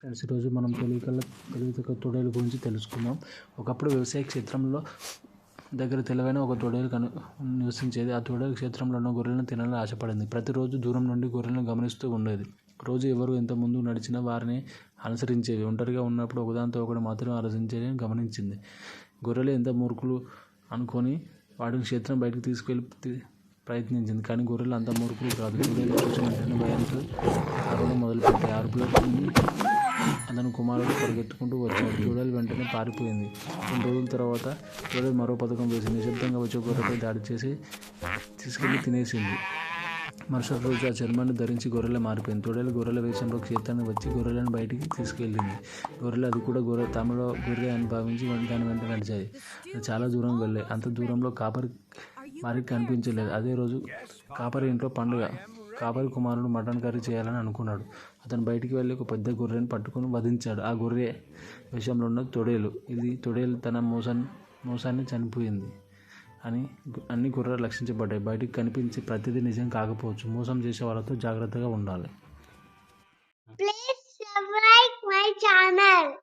Friends, ఈరోజు మనం తెలివితేటల తోడేలు గురించి తెలుసుకుందాం. ఒకప్పుడు వ్యవసాయ క్షేత్రంలో దగ్గర తెలివైన ఒక తోడేలు నివసించేది. ఆ తోడేలు క్షేత్రంలో ఉన్న గొర్రెలను తినాలని ఆశపడింది. ప్రతిరోజు దూరం నుండి గొర్రెలను గమనిస్తూ ఉండేది. రోజు ఎవరు ఎంత ముందు నడిచినా వారిని అనుసరించేది. ఒంటరిగా ఉన్నప్పుడు ఒకదానితో ఒకటి మాత్రం ఆలోచించేది గమనించింది. గొర్రెలు ఎంత మూర్ఖులు అనుకొని వాటిని క్షేత్రం బయటకు తీసుకెళ్ళి ప్రయత్నించింది. కానీ గొర్రెలు అంత మూర్ఖులు కాదు. తోడేలు చూసిన వెంటనే భయంతో అరవడం మొదలుపెట్టాయి. అరుపులకు అతని కుమారుడు పరిగెత్తుకుంటూ వచ్చాడు. తోడేలు వెంటనే పారిపోయింది. కొన్ని రోజుల తర్వాత తోడేలు మరో పథకం వేసింది. నిశ్శబ్దంగా వచ్చే గొర్రెపై దాడి చేసి తీసుకెళ్లి తినేసింది. మరుసటి రోజు ఆ చర్మాన్ని ధరించి గొర్రెలా మారిపోయింది. తోడేలు గొర్రెల వేషంలో క్షేత్రానికి వచ్చి గొర్రెలను బయటికి తీసుకెళ్ళింది. గొర్రెలు అది కూడా తమలో గొర్రె అని భావించి దాని వెంట నడిచాయి. అది చాలా దూరం వెళ్ళాయి. అంత దూరంలో కాపరి వారికి కనిపించలేదు. అదే రోజు కాపరి ఇంట్లో పండుగ. కాపరి కుమారుడు మటన్ కర్రీ చేయాలని అనుకున్నాడు. అతను బయటికి వెళ్ళి ఒక పెద్ద గొర్రెను పట్టుకుని వధించాడు. ఆ గొర్రె వేషంలో ఉన్న తోడేలు. ఇది తోడేలు తన మోసాన్ని చనిపోయింది అని అన్ని గొర్రెలు రక్షించబడ్డాయి. బయటికి కనిపించే ప్రతిదీ నిజం కాకపోవచ్చు. మోసం చేసే వాళ్ళతో జాగ్రత్తగా ఉండాలి. Please subscribe my channel.